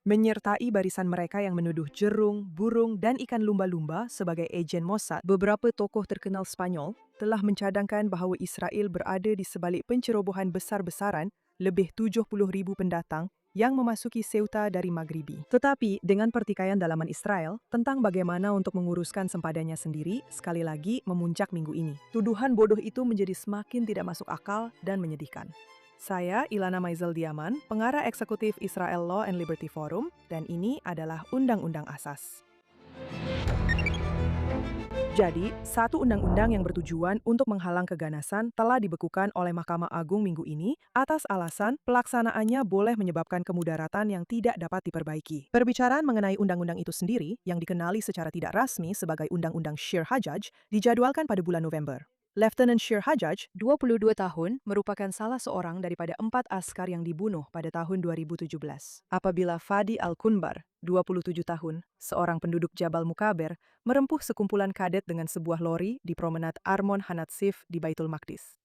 menyertai barisan mereka yang menuduh jerung, burung, dan ikan lumba-lumba sebagai agen Mossad. Beberapa tokoh terkenal Spanyol telah mencadangkan bahawa Israel berada di sebalik pencerobohan besar-besaran lebih 70,000 pendatang yang memasuki Ceuta dari Maghribi. Tetapi, dengan pertikaian dalaman Israel tentang bagaimana untuk menguruskan sempadannya sendiri, sekali lagi memuncak minggu ini. Tuduhan bodoh itu menjadi semakin tidak masuk akal dan menyedihkan. Saya Ilana Maizel Diaman, pengarah eksekutif Israel Law and Liberty Forum, dan ini adalah Undang-Undang Asas. Jadi, satu undang-undang yang bertujuan untuk menghalang keganasan telah dibekukan oleh Mahkamah Agung minggu ini atas alasan pelaksanaannya boleh menyebabkan kemudaratan yang tidak dapat diperbaiki. Perbicaraan mengenai undang-undang itu sendiri, yang dikenali secara tidak rasmi sebagai Undang-Undang Shir Hajjaj, dijadwalkan pada bulan November. Lieutenant Shir Hajjaj, 22 tahun, merupakan salah seorang daripada 4 askar yang dibunuh pada tahun 2017. Apabila Fadi Al-Kunbar, 27 tahun, seorang penduduk Jabal Mukaber, merempuh sekumpulan kadet dengan sebuah lori di promenad Armon Hanatsif di Baitul Maqdis.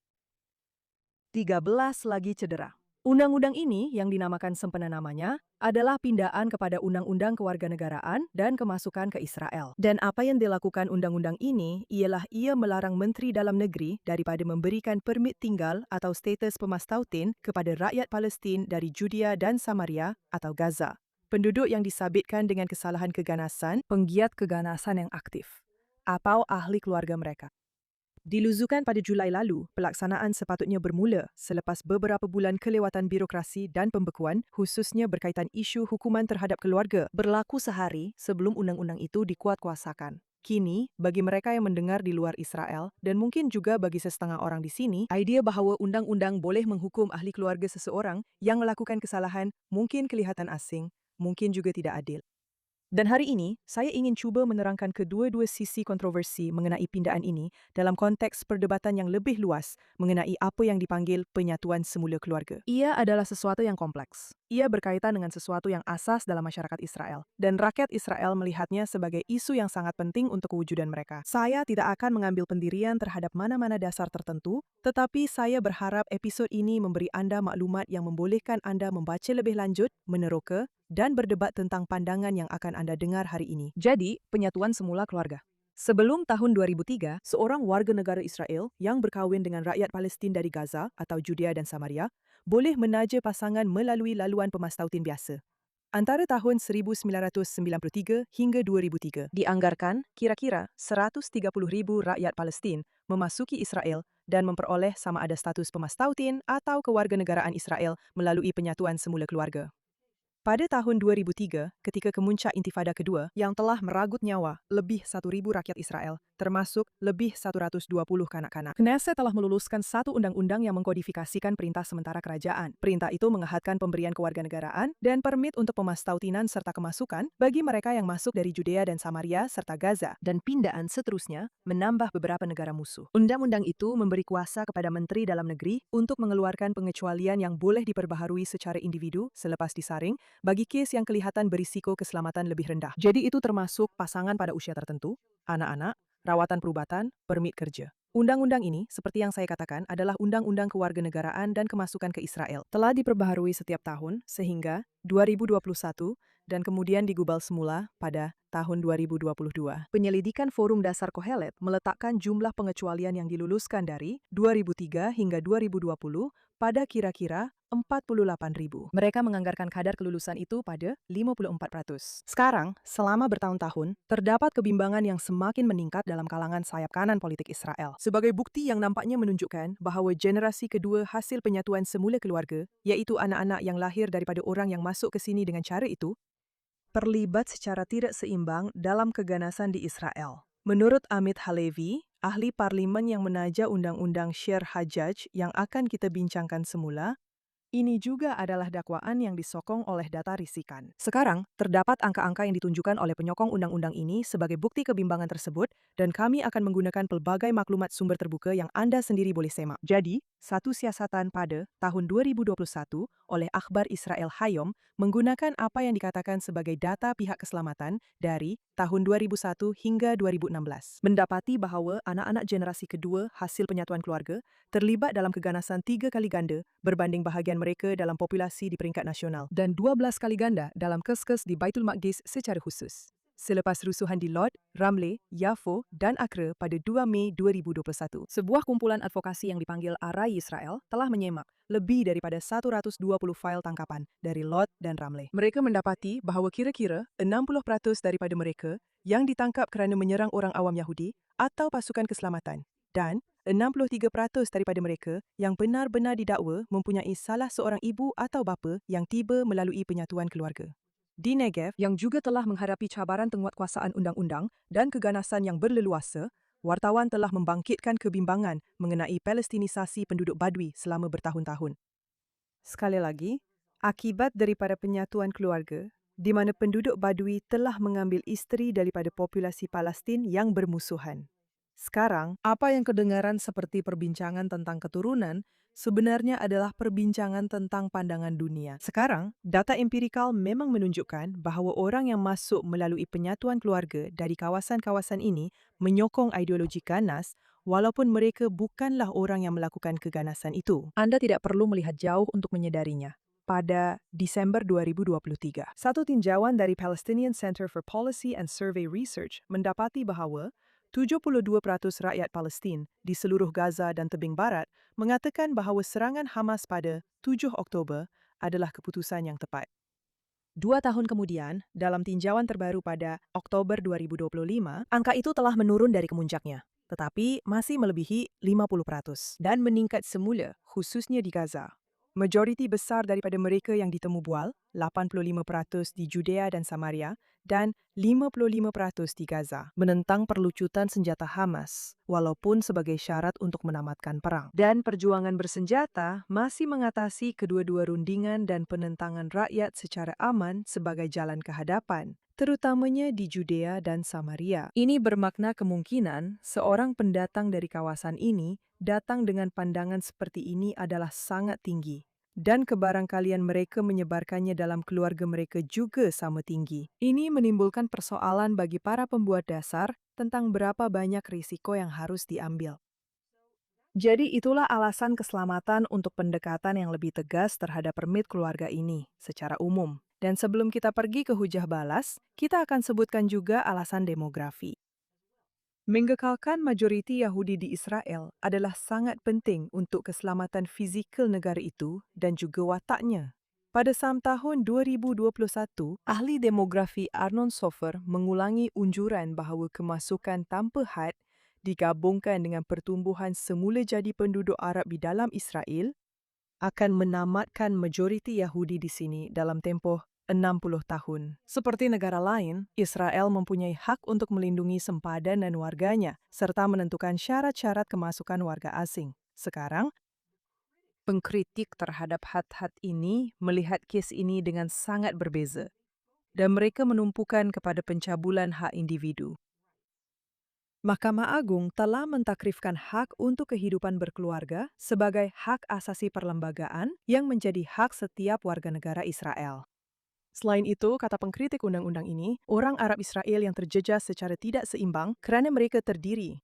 13 lagi cedera. Undang-undang ini, yang dinamakan sempena namanya, adalah pindaan kepada Undang-Undang Kewarganegaraan dan Kemasukan ke Israel. Dan apa yang dilakukan undang-undang ini ialah ia melarang Menteri Dalam Negeri daripada memberikan permit tinggal atau status pemastautin kepada rakyat Palestin dari Judea dan Samaria atau Gaza. Penduduk yang disabitkan dengan kesalahan keganasan, penggiat keganasan yang aktif, atau ahli keluarga mereka. Diluzukan pada Julai lalu, pelaksanaan sepatutnya bermula selepas beberapa bulan kelewatan birokrasi dan pembekuan, khususnya berkaitan isu hukuman terhadap keluarga, berlaku sehari sebelum undang-undang itu dikuatkuasakan. Kini, bagi mereka yang mendengar di luar Israel, dan mungkin juga bagi setengah orang di sini, idea bahawa undang-undang boleh menghukum ahli keluarga seseorang yang melakukan kesalahan mungkin kelihatan asing, mungkin juga tidak adil. Dan hari ini, saya ingin cuba menerangkan kedua-dua sisi kontroversi mengenai pindaan ini dalam konteks perdebatan yang lebih luas mengenai apa yang dipanggil penyatuan semula keluarga. Ia adalah sesuatu yang kompleks. Ia berkaitan dengan sesuatu yang asas dalam masyarakat Israel, dan rakyat Israel melihatnya sebagai isu yang sangat penting untuk kewujudan mereka. Saya tidak akan mengambil pendirian terhadap mana-mana dasar tertentu, tetapi saya berharap episod ini memberi Anda maklumat yang membolehkan Anda membaca lebih lanjut, meneroka, dan berdebat tentang pandangan yang akan Anda dengar hari ini. Jadi, penyatuan semula keluarga. Sebelum tahun 2003, seorang warga negara Israel yang berkahwin dengan rakyat Palestin dari Gaza atau Judea dan Samaria boleh menaja pasangan melalui laluan pemastautin biasa. Antara tahun 1993 hingga 2003, dianggarkan kira-kira 130,000 rakyat Palestin memasuki Israel dan memperoleh sama ada status pemastautin atau kewarganegaraan Israel melalui penyatuan semula keluarga. Pada tahun 2003, ketika kemuncak Intifada kedua yang telah meragut nyawa lebih 1,000 rakyat Israel, termasuk lebih 120 kanak-kanak, Knesset telah meluluskan satu undang-undang yang mengkodifikasikan perintah sementara kerajaan. Perintah itu mengahadkan pemberian kewarganegaraan dan permit untuk pemastautinan serta kemasukan bagi mereka yang masuk dari Judea dan Samaria serta Gaza, dan pindaan seterusnya menambah beberapa negara musuh. Undang-undang itu memberi kuasa kepada Menteri Dalam Negeri untuk mengeluarkan pengecualian yang boleh diperbaharui secara individu selepas disaring bagi kes yang kelihatan berisiko keselamatan lebih rendah. Jadi itu termasuk pasangan pada usia tertentu, anak-anak, rawatan perubatan, permit kerja. Undang-undang ini, seperti yang saya katakan, adalah Undang-Undang Kewarganegaraan dan Kemasukan ke Israel. Telah diperbaharui setiap tahun sehingga 2021 dan kemudian digubal semula pada tahun 2022. Penyelidikan Forum Dasar Kohelet meletakkan jumlah pengecualian yang diluluskan dari 2003 hingga 2020 pada kira-kira 48,000. Mereka menganggarkan kadar kelulusan itu pada 54%. Sekarang, selama bertahun-tahun, terdapat kebimbangan yang semakin meningkat dalam kalangan sayap kanan politik Israel. Sebagai bukti yang nampaknya menunjukkan bahawa generasi kedua hasil penyatuan semula keluarga, yaitu anak-anak yang lahir daripada orang yang masuk ke sini dengan cara itu, terlibat secara tidak seimbang dalam keganasan di Israel. Menurut Amit Halevi, ahli parlimen yang menaja Undang-Undang Shir Hajjaj yang akan kita bincangkan semula, ini juga adalah dakwaan yang disokong oleh data risikan. Sekarang, terdapat angka-angka yang ditunjukkan oleh penyokong undang-undang ini sebagai bukti kebimbangan tersebut, dan kami akan menggunakan pelbagai maklumat sumber terbuka yang Anda sendiri boleh semak. Jadi, satu siasatan pada tahun 2021 oleh akhbar Israel Hayom menggunakan apa yang dikatakan sebagai data pihak keselamatan dari tahun 2001 hingga 2016. Mendapati bahawa anak-anak generasi kedua hasil penyatuan keluarga terlibat dalam keganasan 3 kali ganda berbanding bahagian mereka dalam populasi di peringkat nasional dan 12 kali ganda dalam kes-kes di Baitul Maqdis secara khusus. Selepas rusuhan di Lod, Ramle, Yafo dan Acre pada 2 Mei 2021. Sebuah kumpulan advokasi yang dipanggil Arai Israel telah menyemak lebih daripada 120 fail tangkapan dari Lod dan Ramle. Mereka mendapati bahawa kira-kira 60% daripada mereka yang ditangkap kerana menyerang orang awam Yahudi atau pasukan keselamatan dan 63% daripada mereka yang benar-benar didakwa mempunyai salah seorang ibu atau bapa yang tiba melalui penyatuan keluarga. Di Negev, yang juga telah menghadapi cabaran penguatkuasaan undang-undang dan keganasan yang berleluasa, wartawan telah membangkitkan kebimbangan mengenai palestinisasi penduduk Badui selama bertahun-tahun. Sekali lagi, akibat daripada penyatuan keluarga, di mana penduduk Badui telah mengambil isteri daripada populasi Palestin yang bermusuhan. Sekarang, apa yang kedengaran seperti perbincangan tentang keturunan sebenarnya adalah perbincangan tentang pandangan dunia. Sekarang, data empirikal memang menunjukkan bahawa orang yang masuk melalui penyatuan keluarga dari kawasan-kawasan ini menyokong ideologi ganas walaupun mereka bukanlah orang yang melakukan keganasan itu. Anda tidak perlu melihat jauh untuk menyadarinya. Pada Desember 2023, satu tinjauan dari Palestinian Center for Policy and Survey Research mendapati bahawa 72% rakyat Palestin di seluruh Gaza dan Tebing Barat mengatakan bahawa serangan Hamas pada 7 Oktober adalah keputusan yang tepat. 2 tahun kemudian, dalam tinjauan terbaru pada Oktober 2025, angka itu telah menurun dari kemuncaknya, tetapi masih melebihi 50% dan meningkat semula, khususnya di Gaza. Majoriti besar daripada mereka yang ditemu bual, 85% di Judea dan Samaria, dan 55% di Gaza, menentang perlucutan senjata Hamas, walaupun sebagai syarat untuk menamatkan perang. Dan perjuangan bersenjata masih mengatasi kedua-dua rundingan dan penentangan rakyat secara aman sebagai jalan ke hadapan, terutamanya di Judea dan Samaria. Ini bermakna kemungkinan seorang pendatang dari kawasan ini datang dengan pandangan seperti ini adalah sangat tinggi. Dan kebarangkalian mereka menyebarkannya dalam keluarga mereka juga sama tinggi. Ini menimbulkan persoalan bagi para pembuat dasar tentang berapa banyak risiko yang harus diambil. Jadi itulah alasan keselamatan untuk pendekatan yang lebih tegas terhadap permit keluarga ini secara umum. Dan sebelum kita pergi ke hujah balas, kita akan sebutkan juga alasan demografi. Mengekalkan majoriti Yahudi di Israel adalah sangat penting untuk keselamatan fizikal negara itu dan juga wataknya. Pada tahun 2021, ahli demografi Arnon Sofer mengulangi unjuran bahawa kemasukan tanpa had digabungkan dengan pertumbuhan semula jadi penduduk Arab di dalam Israel akan menamatkan majoriti Yahudi di sini dalam tempoh 60 tahun. Seperti negara lain, Israel mempunyai hak untuk melindungi sempadan dan warganya, serta menentukan syarat-syarat kemasukan warga asing. Sekarang, pengkritik terhadap had-had ini melihat kes ini dengan sangat berbeza, dan mereka menumpukan kepada pencabulan hak individu. Mahkamah Agung telah mentakrifkan hak untuk kehidupan berkeluarga sebagai hak asasi perlembagaan yang menjadi hak setiap warga negara Israel. Selain itu, kata pengkritik undang-undang ini, orang Arab Israel yang terjejas secara tidak seimbang kerana mereka terdiri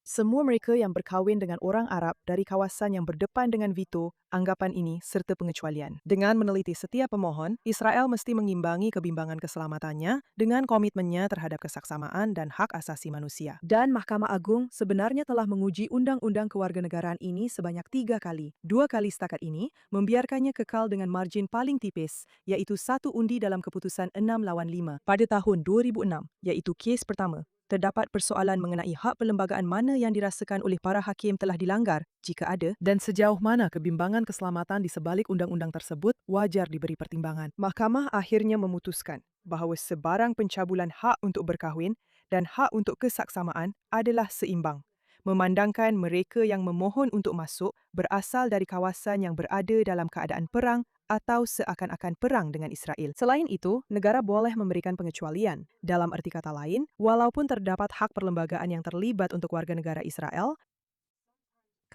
semua mereka yang berkahwin dengan orang Arab dari kawasan yang berdepan dengan veto, anggapan ini serta pengecualian. Dengan meneliti setiap pemohon, Israel mesti mengimbangi kebimbangan keselamatannya dengan komitmennya terhadap kesaksamaan dan hak asasi manusia. Dan Mahkamah Agung sebenarnya telah menguji undang-undang kewarganegaraan ini sebanyak 3 kali. 2 kali setakat ini membiarkannya kekal dengan margin paling tipis, iaitu 1 undi dalam keputusan 6-5 pada tahun 2006, iaitu kes pertama. Terdapat persoalan mengenai hak perlembagaan mana yang dirasakan oleh para hakim telah dilanggar, jika ada, dan sejauh mana kebimbangan keselamatan di sebalik undang-undang tersebut wajar diberi pertimbangan. Mahkamah akhirnya memutuskan bahawa sebarang pencabulan hak untuk berkahwin dan hak untuk kesaksamaan adalah seimbang, memandangkan mereka yang memohon untuk masuk berasal dari kawasan yang berada dalam keadaan perang atau seakan-akan perang dengan Israel. Selain itu, negara boleh memberikan pengecualian. Dalam arti kata lain, walaupun terdapat hak perlembagaan yang terlibat untuk warga negara Israel,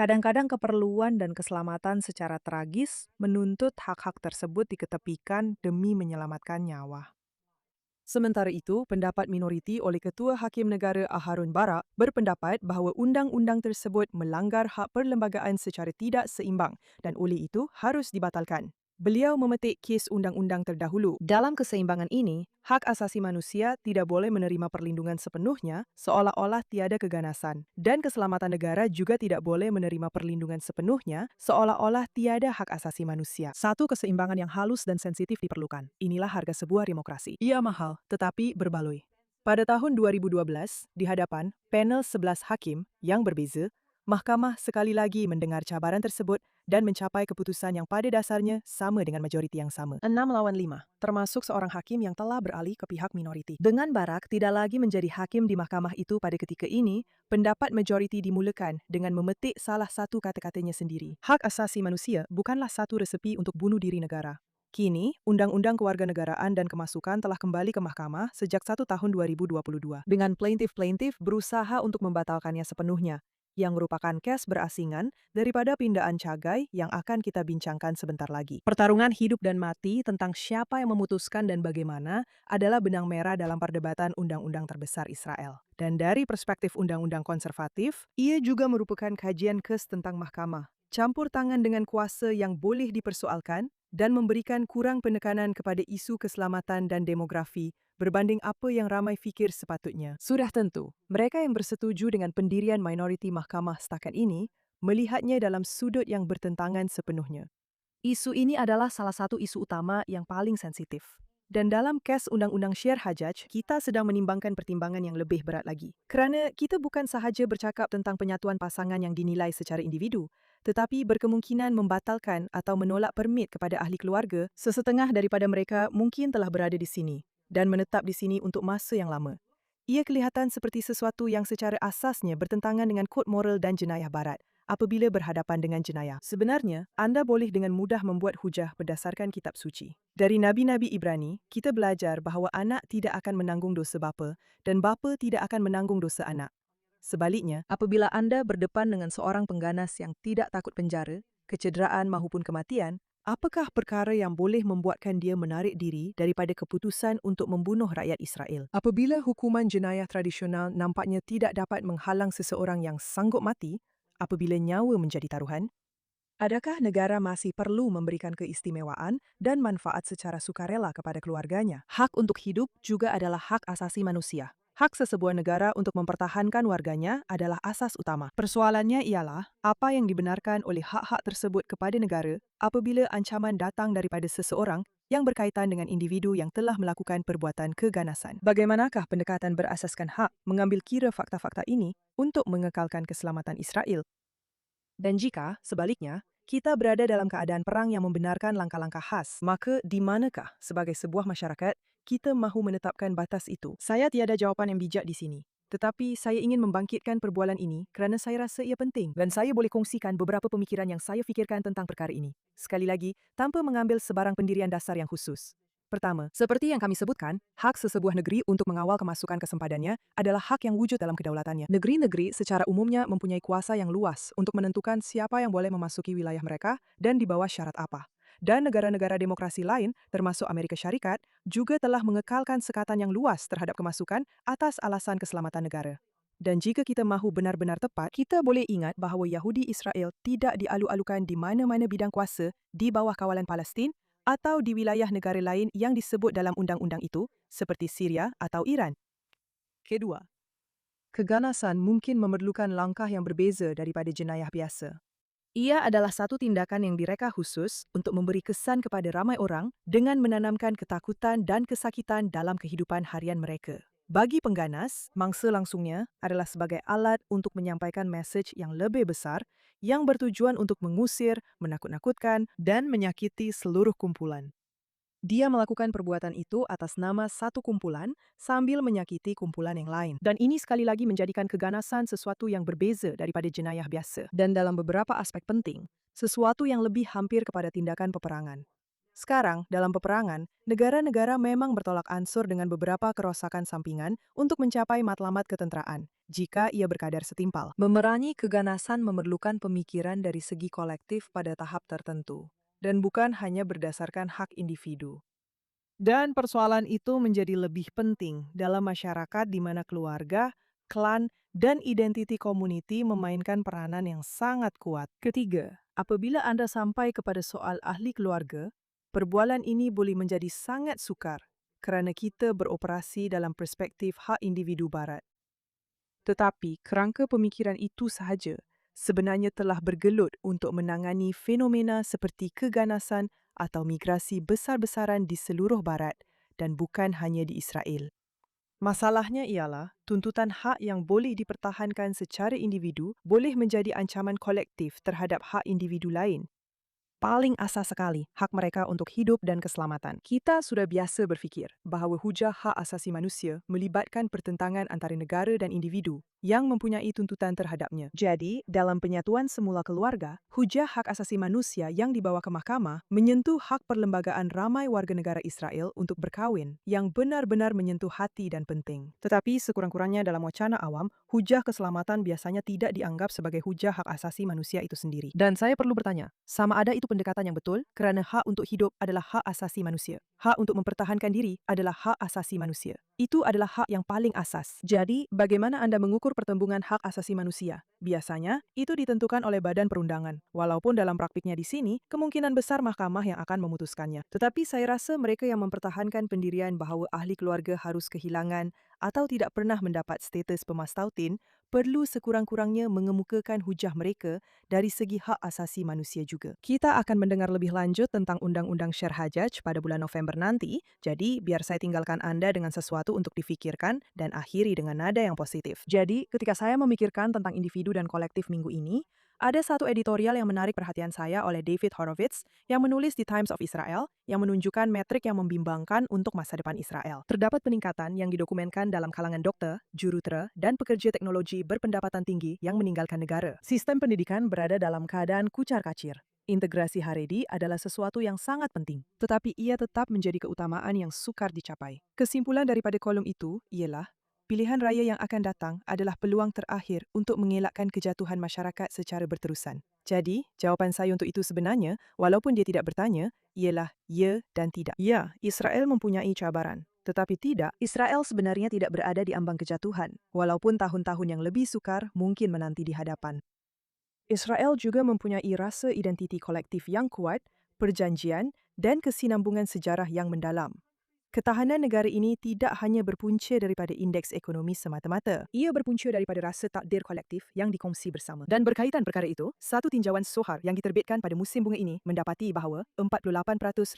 Kadang-kadang keperluan dan keselamatan secara tragis menuntut hak-hak tersebut diketepikan demi menyelamatkan nyawa. Sementara itu, pendapat minoriti oleh Ketua Hakim Negara Harun Barak berpendapat bahawa undang-undang tersebut melanggar hak perlembagaan secara tidak seimbang dan oleh itu harus dibatalkan. Beliau memetik kes undang-undang terdahulu. Dalam keseimbangan ini, hak asasi manusia tidak boleh menerima perlindungan sepenuhnya seolah-olah tiada keganasan dan keselamatan negara juga tidak boleh menerima perlindungan sepenuhnya seolah-olah tiada hak asasi manusia. Satu keseimbangan yang halus dan sensitif diperlukan. Inilah harga sebuah demokrasi. Ia mahal, tetapi berbaloi. Pada tahun 2012, di hadapan panel 11 hakim yang berbeza, Mahkamah sekali lagi mendengar cabaran tersebut dan mencapai keputusan yang pada dasarnya sama dengan majoriti yang sama. 6-5, termasuk seorang hakim yang telah beralih ke pihak minoriti. Dengan Barak tidak lagi menjadi hakim di mahkamah itu pada ketika ini, pendapat majoriti dimulakan dengan memetik salah satu kata-katanya sendiri. Hak asasi manusia bukanlah satu resepi untuk bunuh diri negara. Kini, Undang-Undang Kewarganegaraan dan Kemasukan telah kembali ke mahkamah sejak 1 tahun 2022. Dengan plaintiff-plaintiff berusaha untuk membatalkannya sepenuhnya, yang merupakan kes berasingan daripada pindaan cagai yang akan kita bincangkan sebentar lagi. Pertarungan hidup dan mati tentang siapa yang memutuskan dan bagaimana adalah benang merah dalam perdebatan undang-undang terbesar Israel. Dan dari perspektif undang-undang konservatif, ia juga merupakan kajian kes tentang mahkamah, campur tangan dengan kuasa yang boleh dipersoalkan, dan memberikan kurang penekanan kepada isu keselamatan dan demografi berbanding apa yang ramai fikir sepatutnya. Sudah tentu, mereka yang bersetuju dengan pendirian minoriti mahkamah setakat ini melihatnya dalam sudut yang bertentangan sepenuhnya. Isu ini adalah salah satu isu utama yang paling sensitif. Dan dalam kes Undang-Undang Syir Hajaj, kita sedang menimbangkan pertimbangan yang lebih berat lagi. Kerana kita bukan sahaja bercakap tentang penyatuan pasangan yang dinilai secara individu, tetapi berkemungkinan membatalkan atau menolak permit kepada ahli keluarga, sesetengah daripada mereka mungkin telah berada di sini dan menetap di sini untuk masa yang lama. Ia kelihatan seperti sesuatu yang secara asasnya bertentangan dengan kod moral dan jenayah barat apabila berhadapan dengan jenayah. Sebenarnya, anda boleh dengan mudah membuat hujah berdasarkan kitab suci. Dari Nabi-Nabi Ibrani, kita belajar bahawa anak tidak akan menanggung dosa bapa dan bapa tidak akan menanggung dosa anak. Sebaliknya, apabila anda berdepan dengan seorang pengganas yang tidak takut penjara, kecederaan maupun kematian, apakah perkara yang boleh membuatkan dia menarik diri daripada keputusan untuk membunuh rakyat Israel? Apabila hukuman jenayah tradisional nampaknya tidak dapat menghalang seseorang yang sanggup mati, apabila nyawa menjadi taruhan, adakah negara masih perlu memberikan keistimewaan dan manfaat secara sukarela kepada keluarganya? Hak untuk hidup juga adalah hak asasi manusia. Hak sesebuah negara untuk mempertahankan warganya adalah asas utama. Persoalannya ialah apa yang dibenarkan oleh hak-hak tersebut kepada negara apabila ancaman datang daripada seseorang yang berkaitan dengan individu yang telah melakukan perbuatan keganasan. Bagaimanakah pendekatan berasaskan hak mengambil kira fakta-fakta ini untuk mengekalkan keselamatan Israel? Dan jika, sebaliknya, kita berada dalam keadaan perang yang membenarkan langkah-langkah khas, maka di manakah sebagai sebuah masyarakat kita mahu menetapkan batas itu? Saya tiada jawapan yang bijak di sini. Tetapi saya ingin membangkitkan perbualan ini kerana saya rasa ia penting dan saya boleh kongsikan beberapa pemikiran yang saya fikirkan tentang perkara ini. Sekali lagi, tanpa mengambil sebarang pendirian dasar yang khusus. Pertama, seperti yang kami sebutkan, hak sesebuah negeri untuk mengawal kemasukan kesempadannya adalah hak yang wujud dalam kedaulatannya. Negeri-negeri secara umumnya mempunyai kuasa yang luas untuk menentukan siapa yang boleh memasuki wilayah mereka dan di bawah syarat apa. Dan negara-negara demokrasi lain, termasuk Amerika Syarikat, juga telah mengekalkan sekatan yang luas terhadap kemasukan atas alasan keselamatan negara. Dan jika kita mahu benar-benar tepat, kita boleh ingat bahawa Yahudi Israel tidak dialu-alukan di mana-mana bidang kuasa di bawah kawalan Palestin atau di wilayah negara lain yang disebut dalam undang-undang itu, seperti Syria atau Iran. Kedua, keganasan mungkin memerlukan langkah yang berbeza daripada jenayah biasa. Ia adalah satu tindakan yang direka khusus untuk memberi kesan kepada ramai orang dengan menanamkan ketakutan dan kesakitan dalam kehidupan harian mereka. Bagi pengganas, mangsa langsungnya adalah sebagai alat untuk menyampaikan mesej yang lebih besar yang bertujuan untuk mengusir, menakut-nakutkan, dan menyakiti seluruh kumpulan. Dia melakukan perbuatan itu atas nama satu kumpulan sambil menyakiti kumpulan yang lain. Dan ini sekali lagi menjadikan keganasan sesuatu yang berbeza daripada jenayah biasa. Dan dalam beberapa aspek penting, sesuatu yang lebih hampir kepada tindakan peperangan. Sekarang, dalam peperangan, negara-negara memang bertolak ansur dengan beberapa kerusakan sampingan untuk mencapai matlamat ketentraan, jika ia berkadar setimpal. Memerangi keganasan memerlukan pemikiran dari segi kolektif pada tahap tertentu, dan bukan hanya berdasarkan hak individu. Dan persoalan itu menjadi lebih penting dalam masyarakat di mana keluarga, klan, dan identity community memainkan peranan yang sangat kuat. Ketiga, apabila Anda sampai kepada soal ahli keluarga, perbualan ini boleh menjadi sangat sukar kerana kita beroperasi dalam perspektif hak individu barat. Tetapi kerangka pemikiran itu sahaja sebenarnya telah bergelut untuk menangani fenomena seperti keganasan atau migrasi besar-besaran di seluruh barat dan bukan hanya di Israel. Masalahnya ialah, tuntutan hak yang boleh dipertahankan secara individu boleh menjadi ancaman kolektif terhadap hak individu lain. Paling asas sekali, hak mereka untuk hidup dan keselamatan. Kita sudah biasa berfikir bahawa hujah hak asasi manusia melibatkan pertentangan antara negara dan individu yang mempunyai tuntutan terhadapnya. Jadi, dalam penyatuan semula keluarga, hujah hak asasi manusia yang dibawa ke mahkamah menyentuh hak perlembagaan ramai warga negara Israel untuk berkahwin yang benar-benar menyentuh hati dan penting. Tetapi sekurang-kurangnya dalam wacana awam, hujah keselamatan biasanya tidak dianggap sebagai hujah hak asasi manusia itu sendiri. Dan saya perlu bertanya, sama ada itu pendekatan yang betul kerana hak untuk hidup adalah hak asasi manusia. Hak untuk mempertahankan diri adalah hak asasi manusia. Itu adalah hak yang paling asas. Jadi, bagaimana Anda mengukur pertembungan hak asasi manusia? Biasanya, itu ditentukan oleh badan perundangan. Walaupun dalam praktiknya di sini, kemungkinan besar mahkamah yang akan memutuskannya. Tetapi saya rasa mereka yang mempertahankan pendirian bahawa ahli keluarga harus kehilangan atau tidak pernah mendapat status pemastautin perlu sekurang-kurangnya mengemukakan hujah mereka dari segi hak asasi manusia juga. Kita akan mendengar lebih lanjut tentang Undang-Undang Syarhajaj pada bulan November nanti, jadi biar saya tinggalkan Anda dengan sesuatu untuk difikirkan dan akhiri dengan nada yang positif. Jadi, ketika saya memikirkan tentang individu dan kolektif minggu ini, ada satu editorial yang menarik perhatian saya oleh David Horowitz yang menulis di Times of Israel yang menunjukkan metrik yang membimbangkan untuk masa depan Israel. Terdapat peningkatan yang didokumenkan dalam kalangan dokter, jurutera, dan pekerja teknologi berpendapatan tinggi yang meninggalkan negara. Sistem pendidikan berada dalam keadaan kucar-kacir. Integrasi Haredi adalah sesuatu yang sangat penting, tetapi ia tetap menjadi keutamaan yang sukar dicapai. Kesimpulan daripada kolom itu ialah, pilihan raya yang akan datang adalah peluang terakhir untuk mengelakkan kejatuhan masyarakat secara berterusan. Jadi, jawapan saya untuk itu sebenarnya, walaupun dia tidak bertanya, ialah ya dan tidak. Ya, Israel mempunyai cabaran. Tetapi tidak, Israel sebenarnya tidak berada di ambang kejatuhan, walaupun tahun-tahun yang lebih sukar mungkin menanti di hadapan. Israel juga mempunyai rasa identiti kolektif yang kuat, perjanjian, dan kesinambungan sejarah yang mendalam. Ketahanan negara ini tidak hanya berpunca daripada indeks ekonomi semata-mata. Ia berpunca daripada rasa takdir kolektif yang dikongsi bersama. Dan berkaitan perkara itu, satu tinjauan Sohar yang diterbitkan pada musim bunga ini mendapati bahawa 48%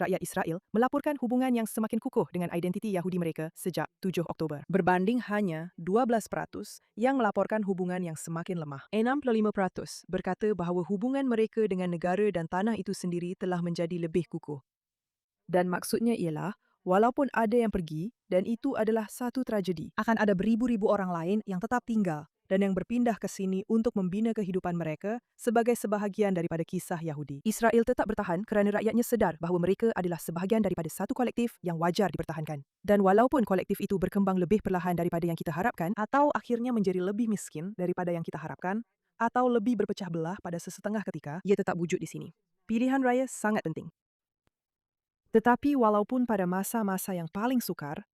rakyat Israel melaporkan hubungan yang semakin kukuh dengan identiti Yahudi mereka sejak 7 Oktober. Berbanding hanya 12% yang melaporkan hubungan yang semakin lemah. 65% berkata bahawa hubungan mereka dengan negara dan tanah itu sendiri telah menjadi lebih kukuh. Dan maksudnya ialah, walaupun ada yang pergi, dan itu adalah satu tragedi, akan ada beribu-ribu orang lain yang tetap tinggal dan yang berpindah ke sini untuk membina kehidupan mereka sebagai sebahagian daripada kisah Yahudi. Israel tetap bertahan kerana rakyatnya sedar bahawa mereka adalah sebahagian daripada satu kolektif yang wajar dipertahankan. Dan walaupun kolektif itu berkembang lebih perlahan daripada yang kita harapkan, atau akhirnya menjadi lebih miskin daripada yang kita harapkan, atau lebih berpecah belah pada sesetengah ketika, ia tetap wujud di sini. Pilihan raya sangat penting. Tetapi walaupun pada masa-masa yang paling sukar,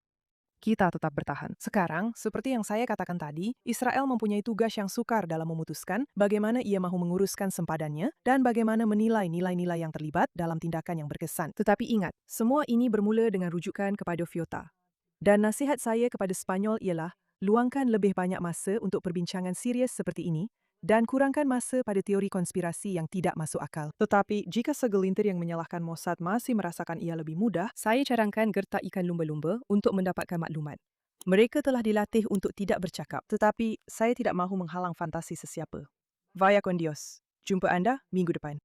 kita tetap bertahan. Sekarang, seperti yang saya katakan tadi, Israel mempunyai tugas yang sukar dalam memutuskan bagaimana ia mahu menguruskan sempadannya dan bagaimana menilai nilai-nilai yang terlibat dalam tindakan yang berkesan. Tetapi ingat, semua ini bermula dengan rujukan kepada Fiota. Dan nasihat saya kepada Spanyol ialah, luangkan lebih banyak masa untuk perbincangan serius seperti ini dan kurangkan masa pada teori konspirasi yang tidak masuk akal. Tetapi, jika segelintir yang menyalahkan Mossad masih merasakan ia lebih mudah, saya cadangkan gertak ikan lumba-lumba untuk mendapatkan maklumat. Mereka telah dilatih untuk tidak bercakap, tetapi saya tidak mahu menghalang fantasi sesiapa. Vaya con Dios. Jumpa anda minggu depan.